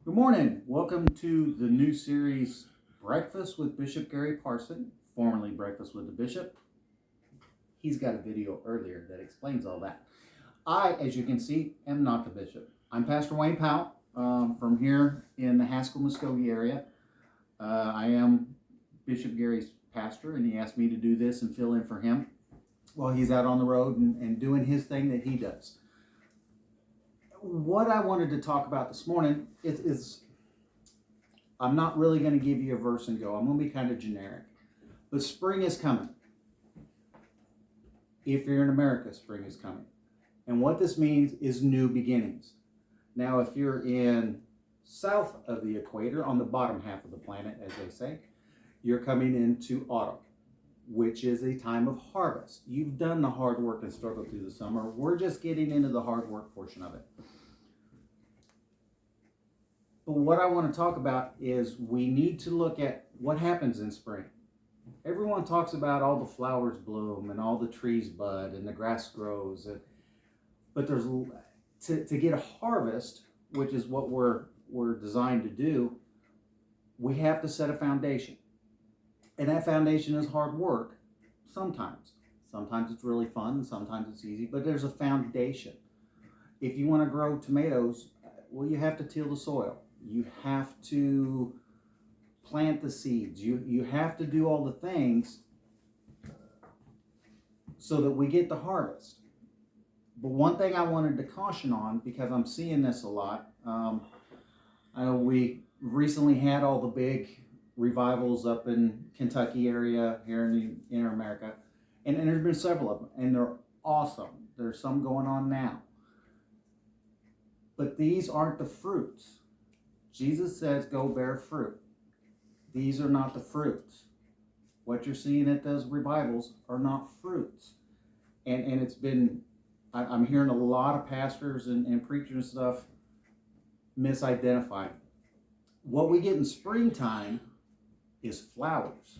Good morning. Welcome to the new series, Breakfast with Bishop Gary Parson, formerly Breakfast with the Bishop. He's got a video earlier that explains all that. I, as you can see, am not the bishop. I'm Pastor Wayne Powell from here in the Haskell-Muskogee area. I am Bishop Gary's pastor, and he asked me to do this and fill in for him while he's out on the road and doing his thing that he does. What I wanted to talk about this morning is I'm not really going to give you a verse and go. I'm going to be kind of generic. But spring is coming. If you're in America, spring is coming. And what this means is new beginnings. Now, if you're in south of the equator, on the bottom half of the planet, as they say, you're coming into autumn, which is a time of harvest. You've done the hard work and struggle through the summer. We're just getting into the hard work portion of it. But what I want to talk about is we need to look at what happens in spring. Everyone talks about all the flowers bloom and all the trees bud and the grass grows. But there's to get a harvest, which is what we're designed to do, we have to set a foundation. And that foundation is hard work sometimes. Sometimes it's really fun, sometimes it's easy, but there's a foundation. If you want to grow tomatoes, well, you have to till the soil. You have to plant the seeds. You have to do all the things so that we get the harvest. But one thing I wanted to caution on, because I'm seeing this a lot, I know we recently had all the big revivals up in Kentucky area here in America, and there's been several of them, and they're awesome. There's some going on now. But these aren't the fruits. Jesus says, go bear fruit. These are not the fruits. What you're seeing at those revivals are not fruits. And it's been, I'm hearing a lot of pastors and preachers and stuff misidentify. What we get in springtime is flowers.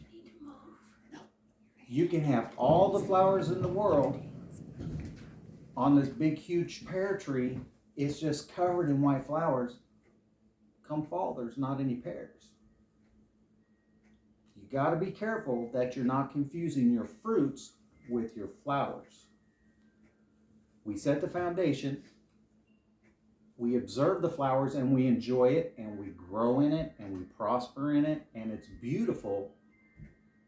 You can have all the flowers in the world on this big, huge pear tree. It's just covered in white flowers. Come fall, there's not any pears. You got to be careful that you're not confusing your fruits with your flowers. We set the foundation, we observe the flowers, and we enjoy it, and we grow in it, and we prosper in it, and it's beautiful.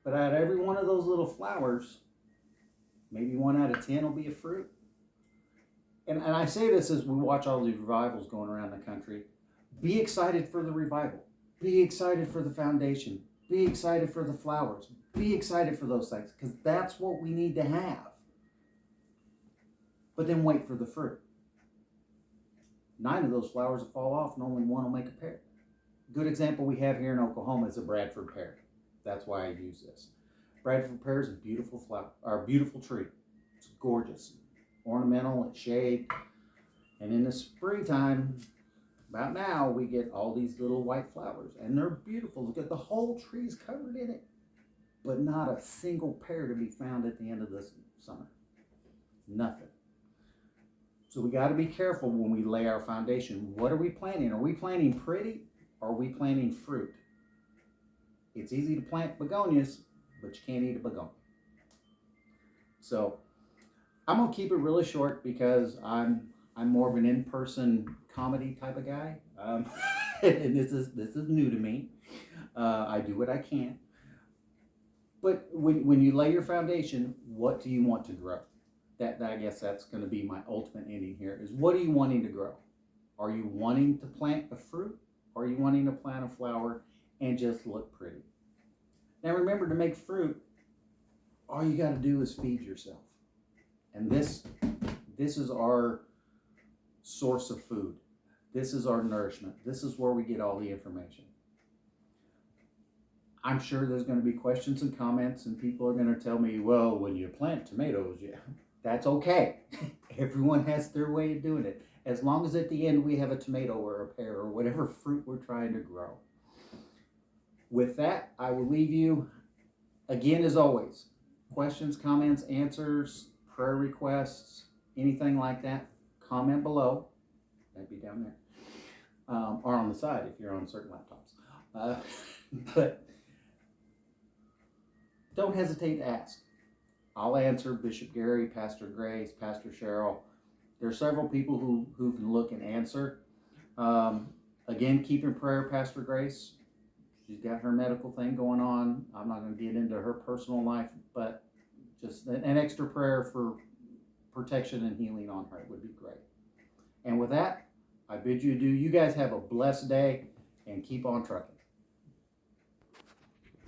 But out of every one of those little flowers, maybe 1 out of 10 will be a fruit. And I say this as we watch all these revivals going around the country. Be excited for the revival. Be excited for the foundation. Be excited for the flowers. Be excited for those things, because that's what we need to have. But then wait for the fruit. 9 of those flowers will fall off and only 1 will make a pear. A good example we have here in Oklahoma is a Bradford pear. That's why I use this. Bradford pear is a beautiful flower, or a beautiful tree. It's gorgeous, ornamental, it's shade. And in the springtime, about now, we get all these little white flowers, and they're beautiful. Look at the whole tree's covered in it, but not a single pear to be found at the end of this summer. Nothing. So we got to be careful when we lay our foundation. What are we planting? Are we planting pretty, or are we planting fruit? It's easy to plant begonias, but you can't eat a begonia. So I'm gonna keep it really short because I'm more of an in-person comedy type of guy, and this is new to me. I do what I can. But when you lay your foundation, what do you want to grow? That I guess that's going to be my ultimate ending here. Is what are you wanting to grow? Are you wanting to plant a fruit, or are you wanting to plant a flower and just look pretty? Now remember, to make fruit, all you got to do is feed yourself, and this is our source of food. This is our nourishment. This is where we get all the information. I'm sure there's going to be questions and comments, and people are going to tell me, well, when you plant tomatoes, yeah, that's okay. Everyone has their way of doing it. As long as at the end we have a tomato or a pear or whatever fruit we're trying to grow. With that, I will leave you, again, as always, questions, comments, answers, prayer requests, anything like that, comment below. That'd be down there. or on the side if you're on certain laptops. But don't hesitate to ask. I'll answer. Bishop Gary, Pastor Grace, Pastor Cheryl. There are several people who can look and answer. Again, keep in prayer Pastor Grace. She's got her medical thing going on. I'm not going to get into her personal life, but just an extra prayer for protection and healing on her would be great. And with that, I bid you adieu. You guys have a blessed day and keep on trucking.